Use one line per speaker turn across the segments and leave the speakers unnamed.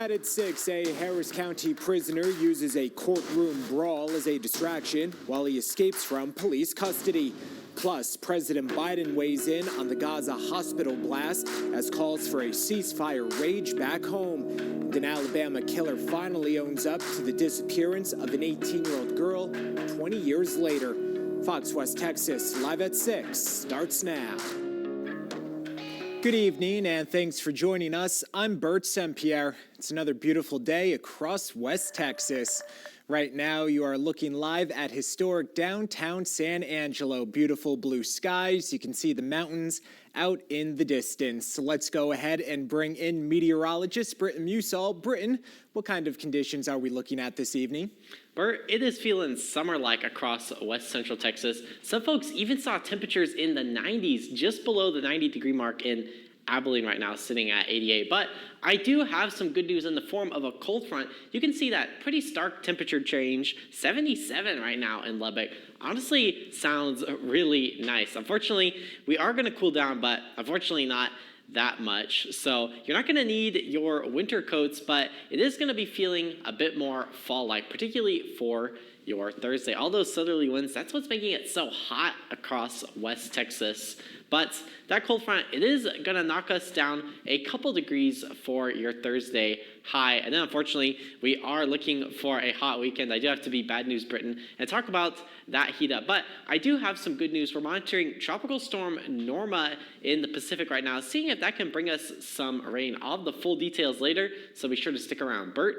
At 6, a Harris County prisoner uses a courtroom brawl as a distraction while he escapes from police custody. Plus, President Biden weighs in on the Gaza hospital blast as calls for a ceasefire rage back home. And an Alabama killer finally owns up to the disappearance of an 18-year-old girl 20 years later. Fox West Texas, live at 6, starts now. Good evening, and thanks for joining us. I'm Bert Saint-Pierre. It's another beautiful day across West Texas. Right now, you are looking live at historic downtown San Angelo. Beautiful blue skies. You can see the mountains out in the distance. So let's go ahead and bring in meteorologist Britton Musall. Britton, what kind of conditions are we looking at this evening?
Bert, it is feeling summer-like across West Central Texas. Some folks even saw temperatures in the 90s, just below the 90-degree mark in Abilene right now, sitting at 88. But I do have some good news in the form of a cold front. You can see that pretty stark temperature change, 77 right now in Lubbock. Honestly, sounds really nice. Unfortunately, we are going to cool down, but unfortunately not that much. So you're not going to need your winter coats, but it is going to be feeling a bit more fall-like, particularly for your Thursday. All those southerly winds, that's what's making it so hot across West Texas. But that cold front, it is going to knock us down a couple degrees for your Thursday high. And then unfortunately, we are looking for a hot weekend. I do have to be bad news, Britain, and talk about that heat up. But I do have some good news. We're monitoring Tropical Storm Norma in the Pacific right now, seeing if that can bring us some rain. I'll have the full details later, so be sure to stick around. Bert?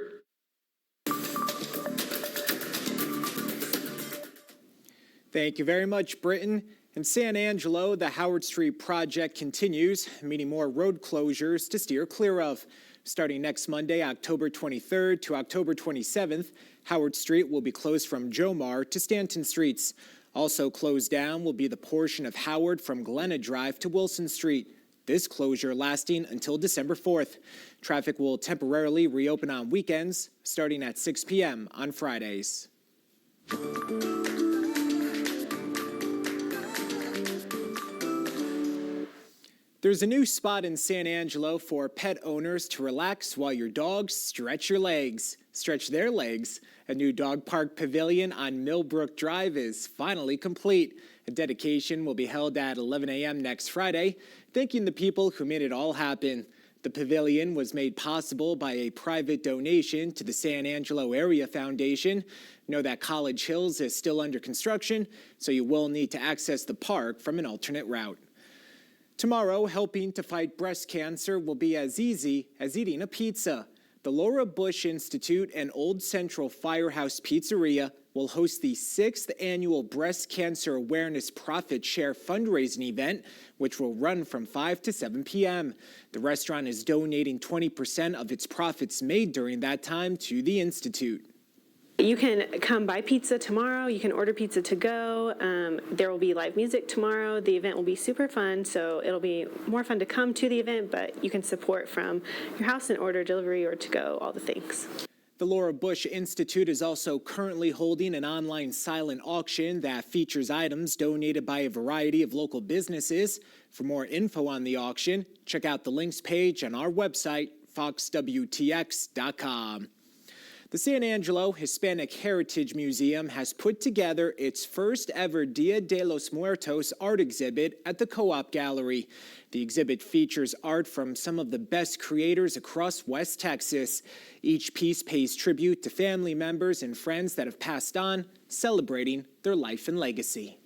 Thank you very much, Britton. In San Angelo, the Howard Street project continues, meaning more road closures to steer clear of. Starting next Monday, October 23rd to October 27th, Howard Street will be closed from Jomar to Stanton Streets. Also closed down will be the portion of Howard from Glenna Drive to Wilson Street. This closure lasting until December 4th. Traffic will temporarily reopen on weekends, starting at 6 p.m. on Fridays. There's a new spot in San Angelo for pet owners to relax while your dogs stretch their legs. A new dog park pavilion on Millbrook Drive is finally complete. A dedication will be held at 11 a.m. next Friday, thanking the people who made it all happen. The pavilion was made possible by a private donation to the San Angelo Area Foundation. Know that College Hills is still under construction, so you will need to access the park from an alternate route. Tomorrow, helping to fight breast cancer will be as easy as eating a pizza. The Laura Bush Institute and Old Central Firehouse Pizzeria will host the 6th annual Breast Cancer Awareness Profit Share fundraising event, which will run from 5 to 7 p.m. The restaurant is donating 20% of its profits made during that time to the Institute.
You can come buy pizza tomorrow. You can order pizza to go. There will be live music tomorrow. The event will be super fun, so it'll be more fun to come to the event, but you can support from your house and order delivery or to go, all the things.
The Laura Bush Institute is also currently holding an online silent auction that features items donated by a variety of local businesses. For more info on the auction, check out the links page on our website, foxwtx.com. The San Angelo Hispanic Heritage Museum has put together its first ever Dia de los Muertos art exhibit at the Co-op Gallery. The exhibit features art from some of the best creators across West Texas. Each piece pays tribute to family members and friends that have passed on, celebrating their life and legacy.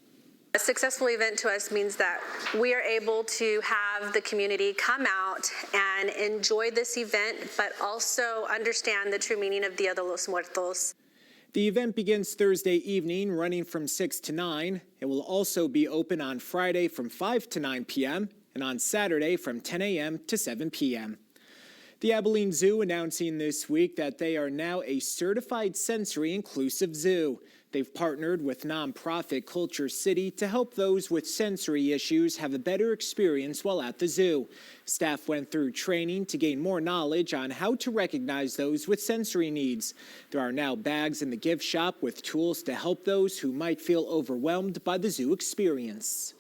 A successful event to us means that we are able to have the community come out and enjoy this event, but also understand the true meaning of Dia de los Muertos.
The event begins Thursday evening, running from 6 to 9. It will also be open on Friday from 5 to 9 p.m. and on Saturday from 10 a.m. to 7 p.m. The Abilene Zoo announcing this week that they are now a certified sensory-inclusive zoo. They've partnered with nonprofit Culture City to help those with sensory issues have a better experience while at the zoo. Staff went through training to gain more knowledge on how to recognize those with sensory needs. There are now bags in the gift shop with tools to help those who might feel overwhelmed by the zoo experience.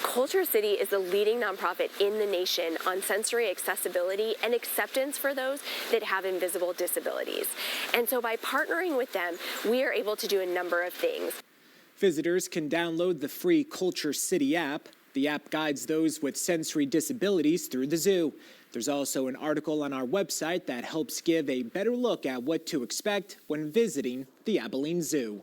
Culture City is the leading nonprofit in the nation on sensory accessibility and acceptance for those that have invisible disabilities. And so by partnering with them, we are able to do a number of things.
Visitors can download the free Culture City app. The app guides those with sensory disabilities through the zoo. There's also an article on our website that helps give a better look at what to expect when visiting the Abilene Zoo.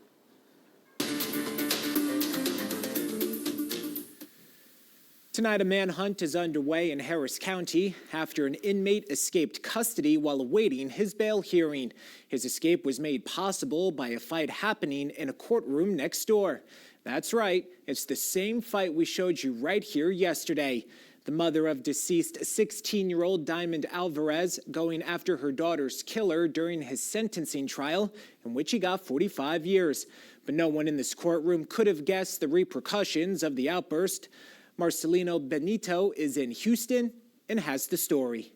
Tonight, a manhunt is underway in Harris County after an inmate escaped custody while awaiting his bail hearing. His escape was made possible by a fight happening in a courtroom next door. That's right, it's the same fight we showed you right here yesterday. The mother of deceased 16-year-old Diamond Alvarez going after her daughter's killer during his sentencing trial, in which he got 45 years. But no one in this courtroom could have guessed the repercussions of the outburst. Marcelino Benito is in Houston and has the story.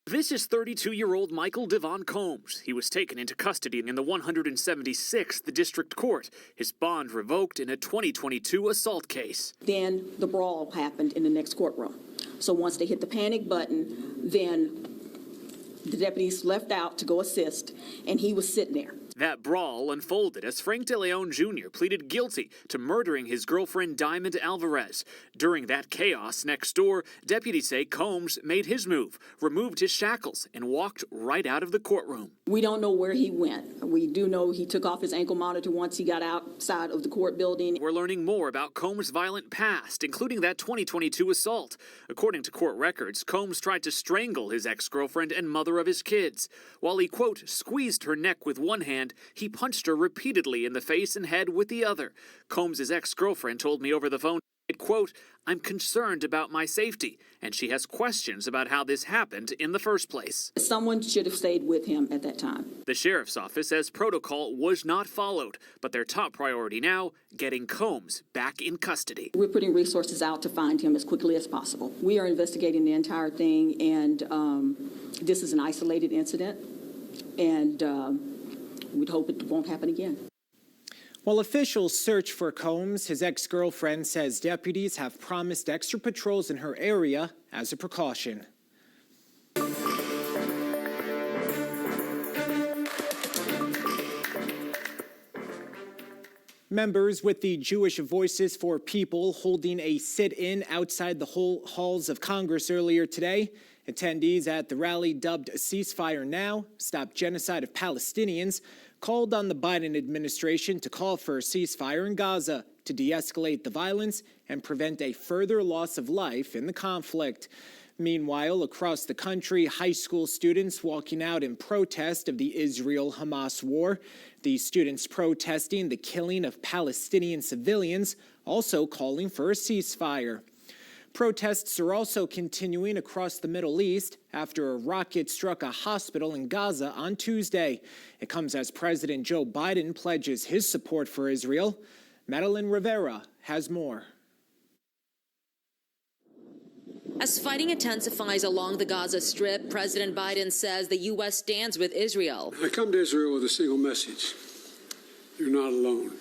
This is 32-year-old Michael Devon Combs. He was taken into custody in the 176th District Court. His bond revoked in a 2022 assault case.
Then the brawl happened in the next courtroom. So once they hit the panic button, then the deputies left out to go assist, and he was sitting there.
That brawl unfolded as Frank De Leon Jr. pleaded guilty to murdering his girlfriend Diamond Alvarez. During that chaos next door, deputies say Combs made his move, removed his shackles, and walked right out of the courtroom.
We don't know where he went. We do know he took off his ankle monitor once he got outside of the court building.
We're learning more about Combs' violent past, including that 2022 assault. According to court records, Combs tried to strangle his ex-girlfriend and mother of his kids. While he, quote, squeezed her neck with one hand, he punched her repeatedly in the face and head with the other. Combs' ex-girlfriend told me over the phone, quote, I'm concerned about my safety, and she has questions about how this happened in the first place.
Someone should have stayed with him at that time.
The sheriff's office says protocol was not followed, but their top priority now, getting Combs back in custody.
We're putting resources out to find him as quickly as possible. We are investigating the entire thing, and this is an isolated incident, and we'd hope it won't happen again.
While officials search for Combs, his ex-girlfriend says deputies have promised extra patrols in her area as a precaution. Members with the Jewish Voices for People holding a sit-in outside the halls of Congress earlier today. Attendees at the rally dubbed Ceasefire Now, Stop Genocide of Palestinians, called on the Biden administration to call for a ceasefire in Gaza to de-escalate the violence and prevent a further loss of life in the conflict. Meanwhile, across the country, high school students walking out in protest of the Israel-Hamas war. These students protesting the killing of Palestinian civilians, also calling for a ceasefire. Protests are also continuing across the Middle East after a rocket struck a hospital in Gaza on Tuesday. It comes as President Joe Biden pledges his support for Israel. Madeline Rivera has more.
As fighting intensifies along the Gaza Strip, President Biden says the U.S. stands with Israel.
I come to Israel with a single message. You're not alone.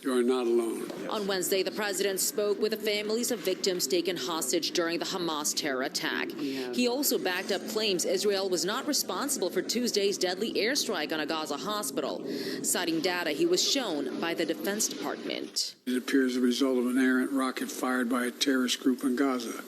You are not alone.
On Wednesday, the president spoke with the families of victims taken hostage during the Hamas terror attack. He also backed up claims Israel was not responsible for Tuesday's deadly airstrike on a Gaza hospital, citing data he was shown by the Defense Department.
It appears the result of an errant rocket fired by a terrorist group in Gaza.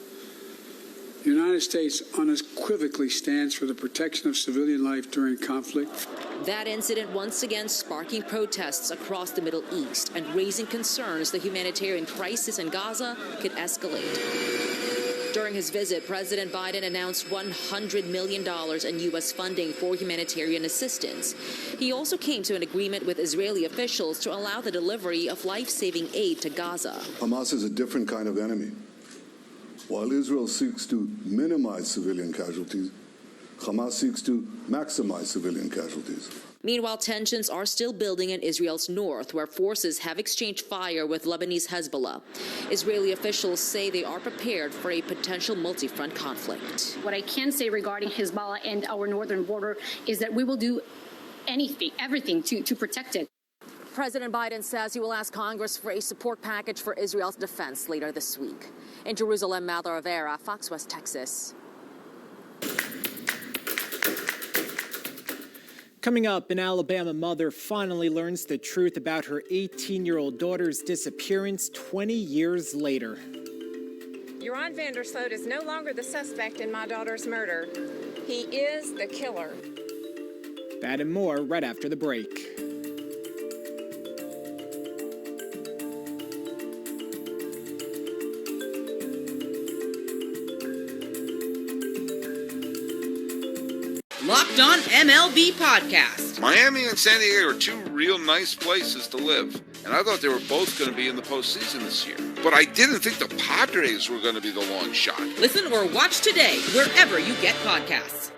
The United States unequivocally stands for the protection of civilian life during conflict.
That incident once again sparking protests across the Middle East and raising concerns the humanitarian crisis in Gaza could escalate. During his visit, President Biden announced $100 million in U.S. funding for humanitarian assistance. He also came to an agreement with Israeli officials to allow the delivery of life-saving aid to Gaza.
Hamas is a different kind of enemy. While Israel seeks to minimize civilian casualties, Hamas seeks to maximize civilian casualties.
Meanwhile, tensions are still building in Israel's north, where forces have exchanged fire with Lebanese Hezbollah. Israeli officials say they are prepared for a potential multi-front conflict.
What I can say regarding Hezbollah and our northern border is that we will do everything to protect it.
President Biden says he will ask Congress for a support package for Israel's defense later this week. In Jerusalem, Mather Rivera, Fox West Texas.
Coming up, an Alabama mother finally learns the truth about her 18-year-old daughter's disappearance 20 years later.
Ron Vandersloot is no longer the suspect in my daughter's murder. He is the killer.
That and more right after the break.
Locked On MLB Podcast.
Miami and San Diego are two real nice places to live, and I thought they were both going to be in the postseason this year. But I didn't think the Padres were going to be the long shot.
Listen or watch today wherever you get podcasts.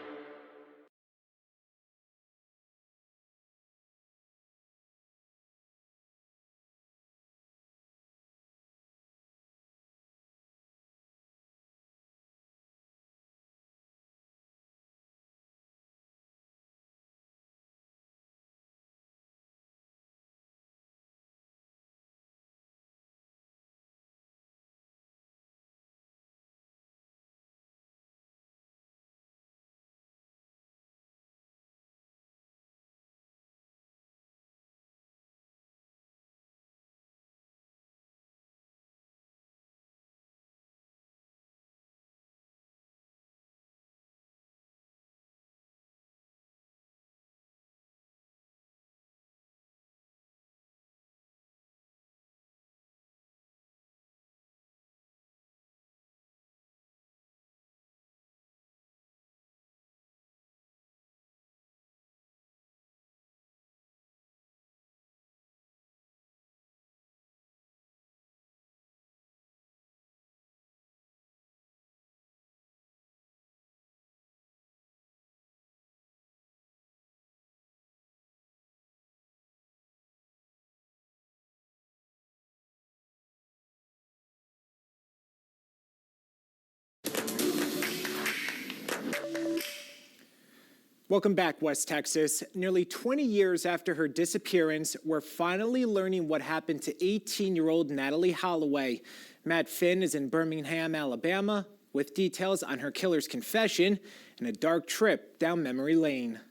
Welcome back, West Texas. Nearly 20 years after her disappearance, we're finally learning what happened to 18-year-old Natalee Holloway. Matt Finn is in Birmingham, Alabama, with details on her killer's confession and a dark trip down memory lane.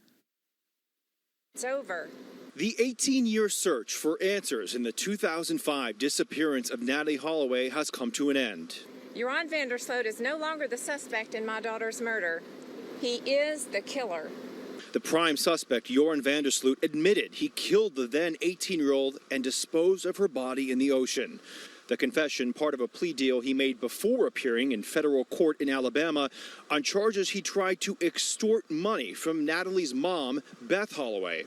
It's over.
The 18-year search for answers in the 2005 disappearance of Natalee Holloway has come to an end.
Ron Vandersloot is no longer the suspect in my daughter's murder. He is the killer.
The prime suspect, Joran Vandersloot, admitted he killed the then 18-year-old and disposed of her body in the ocean. The confession, part of a plea deal he made before appearing in federal court in Alabama on charges he tried to extort money from Natalee's mom, Beth Holloway.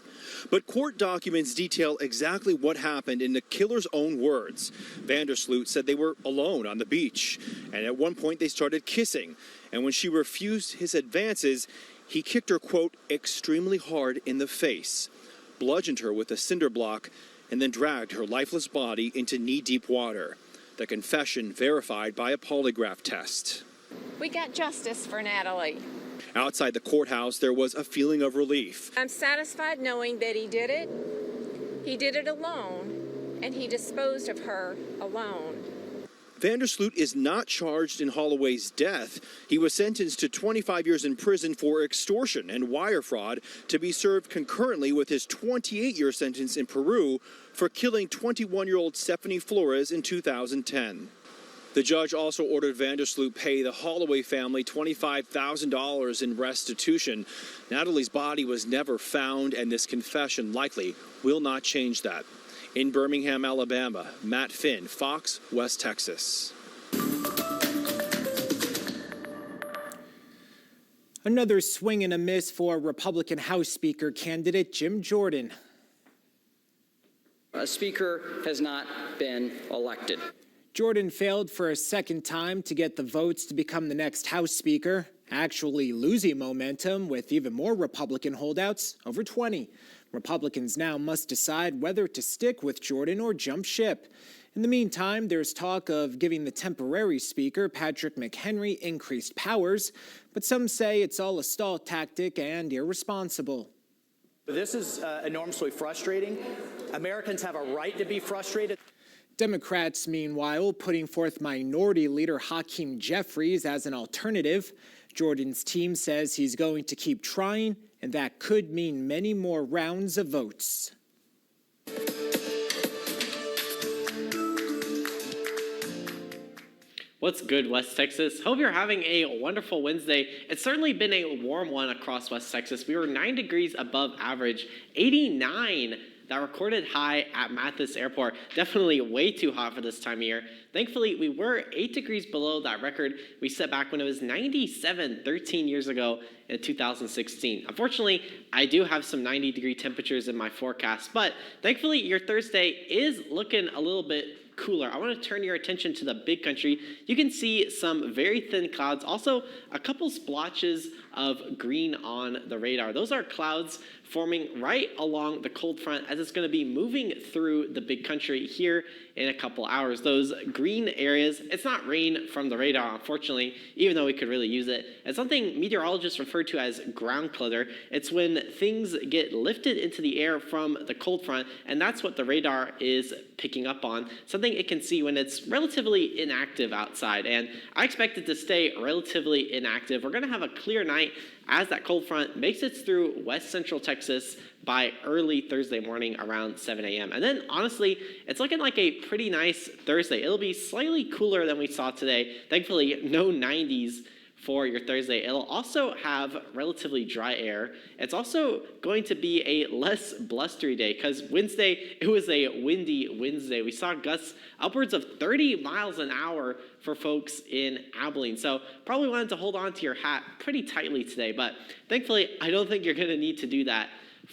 But court documents detail exactly what happened in the killer's own words. Vandersloot said they were alone on the beach, and at one point they started kissing. And when she refused his advances, he kicked her, quote, extremely hard in the face, bludgeoned her with a cinder block, and then dragged her lifeless body into knee-deep water. The confession verified by a polygraph test.
We got justice for Natalee.
Outside the courthouse, there was a feeling of relief.
I'm satisfied knowing that he did it. He did it alone, and he disposed of her alone.
Vandersloot is not charged in Holloway's death. He was sentenced to 25 years in prison for extortion and wire fraud to be served concurrently with his 28-year sentence in Peru for killing 21-year-old Stephanie Flores in 2010. The judge also ordered Vandersloot pay the Holloway family $25,000 in restitution. Natalee's body was never found, and this confession likely will not change that. In Birmingham, Alabama, Matt Finn, Fox, West Texas.
Another swing and a miss for Republican House Speaker candidate Jim Jordan.
A speaker has not been elected.
Jordan failed for a second time to get the votes to become the next House Speaker, actually losing momentum with even more Republican holdouts, over 20. Republicans now must decide whether to stick with Jordan or jump ship. In the meantime, there's talk of giving the temporary Speaker, Patrick McHenry, increased powers, but some say it's all a stall tactic and irresponsible.
This is enormously frustrating. Americans have a right to be frustrated.
Democrats, meanwhile, putting forth Minority Leader Hakeem Jeffries as an alternative. Jordan's team says he's going to keep trying, and that could mean many more rounds of votes.
What's good, West Texas? Hope you're having a wonderful Wednesday. It's certainly been a warm one across West Texas. We were 9 degrees above average, 89 that recorded high at Mathis Airport. Definitely way too hot for this time of year. Thankfully, we were 8 degrees below that record we set back when it was 97 13 years ago in 2016. Unfortunately, I do have some 90-degree temperatures in my forecast, but thankfully your Thursday is looking a little bit cooler. I want to turn your attention to the big country. You can see some very thin clouds, also a couple splotches of green on the radar. Those are clouds forming right along the cold front as it's going to be moving through the big country here in a couple hours. Those green areas, it's not rain from the radar, unfortunately, even though we could really use it. It's something meteorologists refer to as ground clutter. It's when things get lifted into the air from the cold front, and that's what the radar is picking up on, something it can see when it's relatively inactive outside. And I expect it to stay relatively inactive. We're going to have a clear night as that cold front makes its through west central Texas by early Thursday morning around 7 a.m. And then, honestly, it's looking like a pretty nice Thursday. It'll be slightly cooler than we saw today. Thankfully, no 90s for your Thursday. It'll also have relatively dry air. It's also going to be a less blustery day because Wednesday, it was a windy Wednesday. We saw gusts upwards of 30 miles an hour for folks in Abilene. So probably wanted to hold on to your hat pretty tightly today, but thankfully, I don't think you're gonna need to do that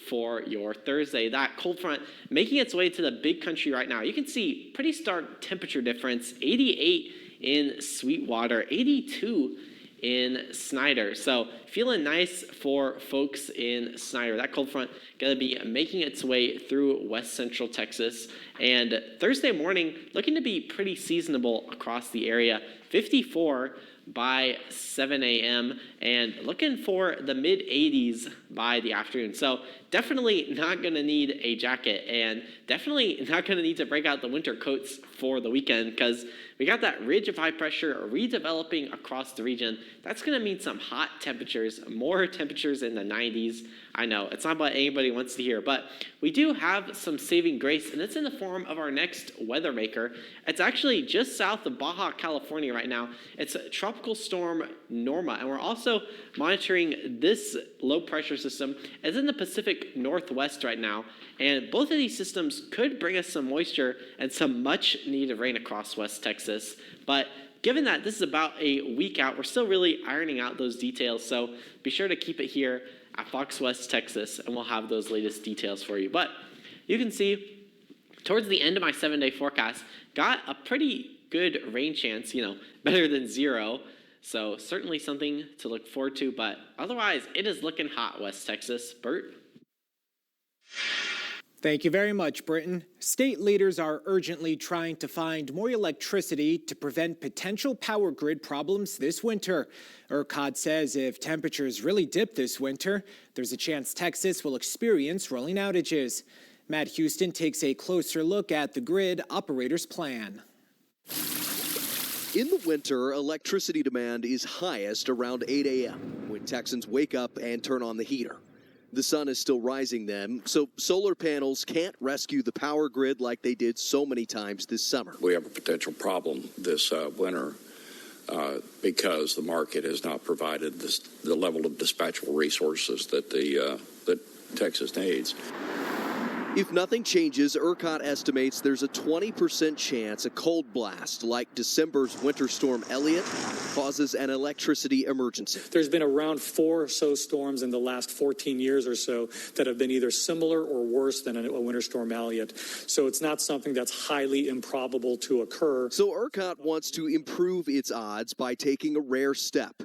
for your Thursday. That cold front making its way to the big country right now. You can see pretty stark temperature difference, 88 in Sweetwater, 82 in Snyder. So feeling nice for folks in Snyder. That cold front going to be making its way through west central Texas. And Thursday morning looking to be pretty seasonable across the area. 54 by 7 a.m. and looking for the mid 80s by the afternoon. So definitely not going to need a jacket and definitely not going to need to break out the winter coats for the weekend because we got that ridge of high pressure redeveloping across the region. That's going to mean some hot temperatures, more temperatures in the 90s. I know, it's not what anybody wants to hear, but we do have some saving grace, and it's in the form of our next weather maker. It's actually just south of Baja, California right now. It's Tropical Storm Norma, and we're also monitoring this low pressure system. It's in the Pacific Northwest right now, and both of these systems could bring us some moisture and some much needed rain across West Texas. But given that this is about a week out, we're still really ironing out those details, so be sure to keep it here at Fox West Texas, and we'll have those latest details for you. But you can see towards the end of my 7-day forecast, got a pretty good rain chance, better than 0. So certainly something to look forward to, but otherwise it is looking hot, West Texas. Bert?
Thank you very much, Britton. State leaders are urgently trying to find more electricity to prevent potential power grid problems this winter. ERCOT says if temperatures really dip this winter, there's a chance Texas will experience rolling outages. Matt Houston takes a closer look at the grid operator's plan.
In the winter, electricity demand is highest around 8 a.m. when Texans wake up and turn on the heater. The sun is still rising then, so solar panels can't rescue the power grid like they did so many times this summer.
We have a potential problem this winter because the market has not provided the level of dispatchable resources that that Texas needs.
If nothing changes, ERCOT estimates there's a 20% chance a cold blast like December's winter storm Elliott causes an electricity emergency.
There's been around 4 or so storms in the last 14 years or so that have been either similar or worse than a winter storm Elliott. So it's not something that's highly improbable to occur.
So ERCOT wants to improve its odds by taking a rare step.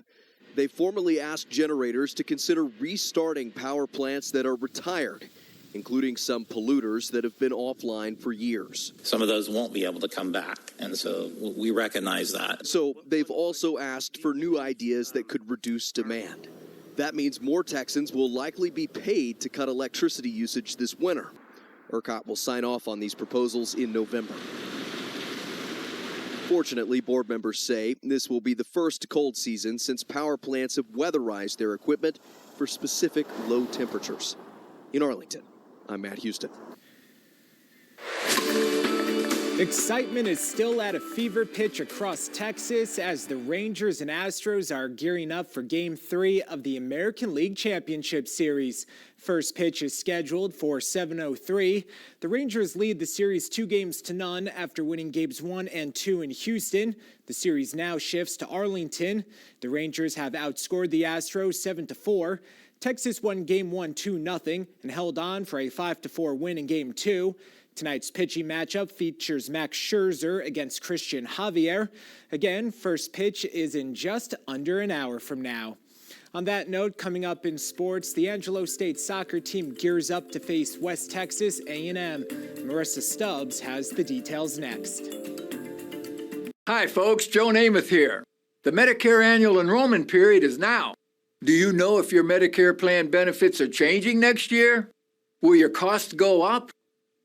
They formally asked generators to consider restarting power plants that are retired, including some polluters that have been offline for years.
Some of those won't be able to come back, and so we recognize that.
So they've also asked for new ideas that could reduce demand. That means more Texans will likely be paid to cut electricity usage this winter. ERCOT will sign off on these proposals in November. Fortunately, board members say this will be the first cold season since power plants have weatherized their equipment for specific low temperatures. In Arlington, I'm Matt Houston.
Excitement is still at a fever pitch across Texas as the Rangers and Astros are gearing up for Game 3 of the American League Championship Series. First pitch is scheduled for 7:03. The Rangers lead the series 2-0 after winning Games 1 and 2 in Houston. The series now shifts to Arlington. The Rangers have outscored the Astros 7-4. Texas won Game 1 2-0 and held on for a 5-4 win in Game 2. Tonight's pitching matchup features Max Scherzer against Christian Javier. Again, first pitch is in just under an hour from now. On that note, coming up in sports, the Angelo State soccer team gears up to face West Texas A&M. Marissa Stubbs has the details next.
Hi folks, Joe Namath here. The Medicare annual enrollment period is now. Do you know if your Medicare plan benefits are changing next year? Will your costs go up?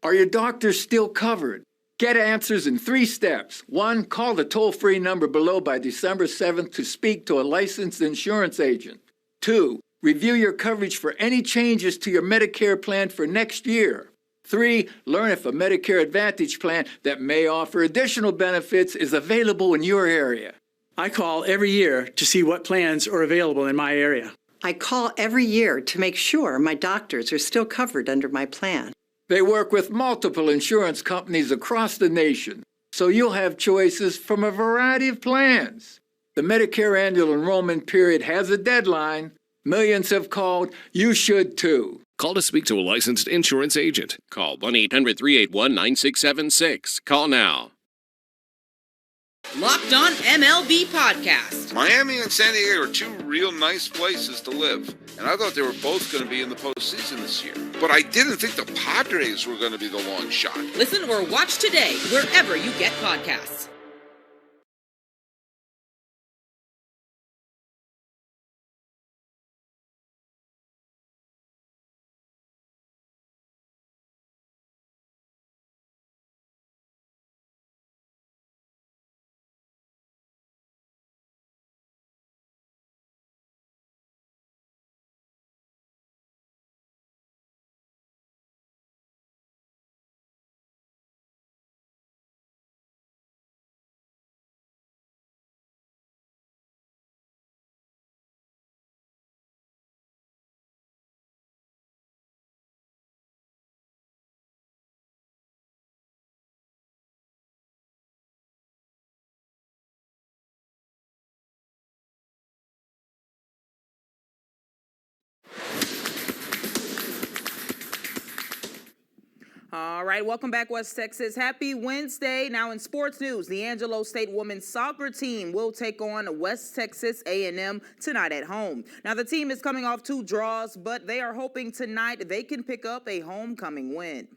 Are your doctors still covered? Get answers in 3 steps. 1, call the toll-free number below by December 7th to speak to a licensed insurance agent. 2, review your coverage for any changes to your Medicare plan for next year. 3, learn if a Medicare Advantage plan that may offer additional benefits is available in your area.
I call every year to see what plans are available in my area.
I call every year to make sure my doctors are still covered under my plan.
They work with multiple insurance companies across the nation, so you'll have choices from a variety of plans. The Medicare annual enrollment period has a deadline. Millions have called. You should too.
Call to speak to a licensed insurance agent. Call 1-800-381-9676. Call now.
Locked On MLB Podcast.
Miami and San Diego are 2 real nice places to live, and I thought they were both going to be in the postseason this year. But I didn't think the Padres were going to be the long shot.
Listen or watch today wherever you get podcasts.
All right, welcome back, West Texas. Happy Wednesday. Now in sports news, the Angelo State women's soccer team will take on West Texas A&M tonight at home. Now the team is coming off 2 draws, but they are hoping tonight they can pick up a homecoming win.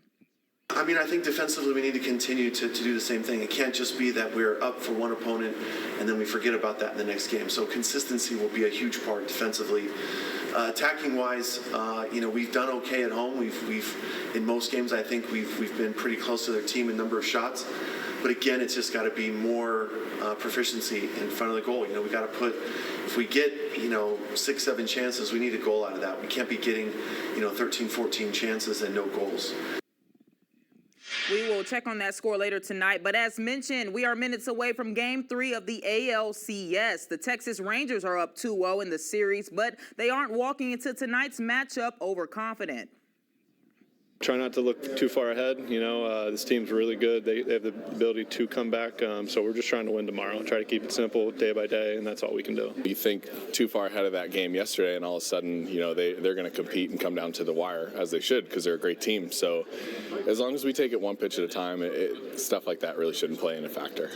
I mean, I think defensively we need to continue to do the same thing. It can't just be that we're up for one opponent and then we forget about that in the next game. So consistency will be a huge part defensively. Attacking wise, we've done okay at home. We've in most games I think we've been pretty close to their team in number of shots. But again, it's just got to be more proficiency in front of the goal. We got to put, if we get 6-7 chances, we need a goal out of that. We can't be getting 13, 14 chances and no goals.
We will check on that score later tonight. But as mentioned, we are minutes away from Game 3 of the ALCS. The Texas Rangers are up 2-0 in the series, but they aren't walking into tonight's matchup overconfident.
Try not to look too far ahead. This team's really good. They have the ability to come back. So we're just trying to win tomorrow. Try to keep it simple day by day, and that's all we can do.
You think too far ahead of that game yesterday, and all of a sudden, they're going to compete and come down to the wire, as they should, because they're a great team. So as long as we take it one pitch at a time, stuff like that really shouldn't play in a factor.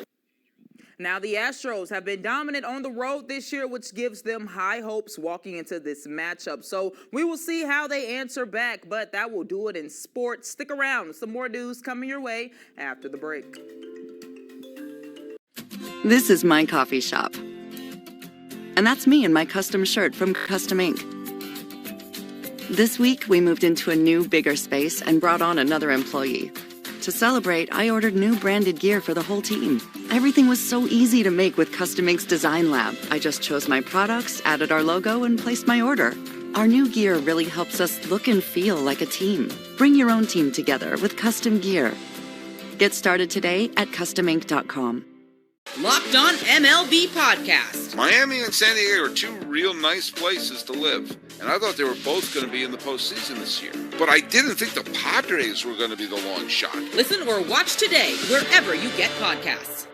Now, the Astros have been dominant on the road this year, which gives them high hopes walking into this matchup. So we will see how they answer back, but that will do it in sports. Stick around. Some more news coming your way after the break.
This is my coffee shop. And that's me in my custom shirt from Custom Ink. This week, we moved into a new, bigger space and brought on another employee. To celebrate, I ordered new branded gear for the whole team. Everything was so easy to make with Custom Ink's Design Lab. I just chose my products, added our logo, and placed my order. Our new gear really helps us look and feel like a team. Bring your own team together with custom gear. Get started today at customink.com.
Locked On MLB Podcast.
Miami and San Diego are two real nice places to live, and I thought they were both going to be in the postseason this year. But I didn't think the Padres were going to be the long shot.
Listen or watch today wherever you get podcasts.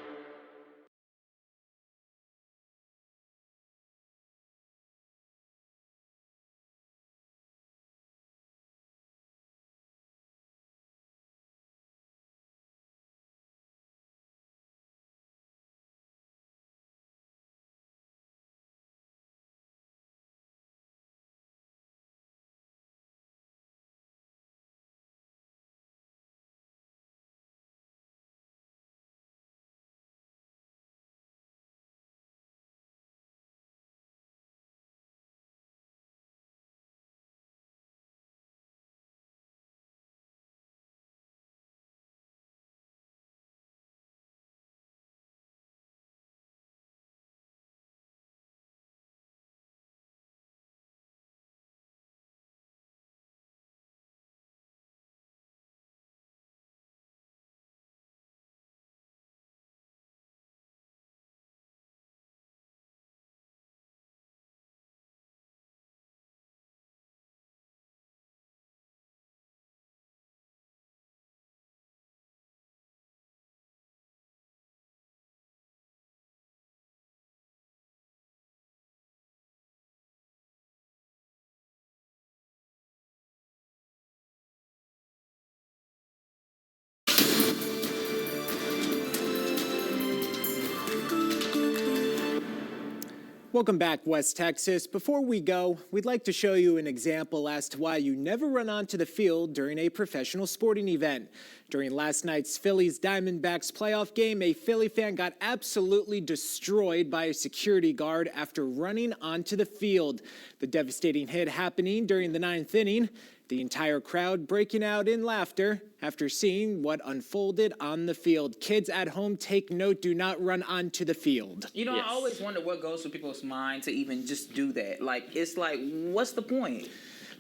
Welcome back, West Texas. Before we go, we'd like to show you an example as to why you never run onto the field during a professional sporting event. During last night's Phillies Diamondbacks playoff game, a Philly fan got absolutely destroyed by a security guard after running onto the field. The devastating hit happening during the 9th inning. The entire crowd breaking out in laughter after seeing what unfolded on the field. Kids at home, take note, do not run onto the field.
You know, I always wonder what goes through people's mind to even just do that. Like, it's like, what's the point?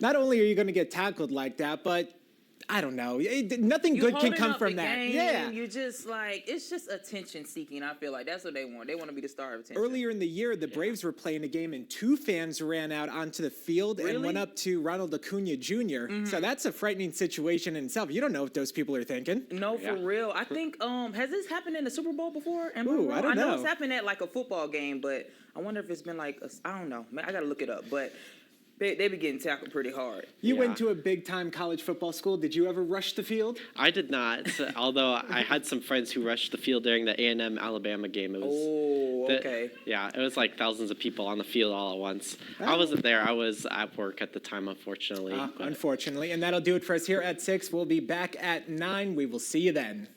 Not only are you going to get tackled like that, but I don't know. Nothing good can come from that.
Game,
yeah.
You just like, it's just attention seeking. I feel like that's what they want. They want to be the star of attention.
Earlier in the year, the Braves were playing a game and 2 fans ran out onto the field and went up to Ronald Acuna Jr. So that's a frightening situation in itself. You don't know what those people are thinking.
No, for real. I think, has this happened in the Super Bowl before?
I don't know.
I know it's happened at like a football game, but I wonder if it's been like, I don't know. I got to look it up. But they be getting tackled pretty hard.
You went to a big-time college football school. Did you ever rush the field?
I did not, although I had some friends who rushed the field during the A&M Alabama game. It was,
okay.
Yeah, it was like thousands of people on the field all at once. I wasn't there. I was at work at the time, unfortunately.
Unfortunately. And that'll do it for us here at 6. We'll be back at 9. We will see you then.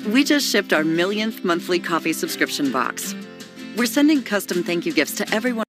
We just shipped our millionth monthly coffee subscription box. We're sending custom thank you gifts to everyone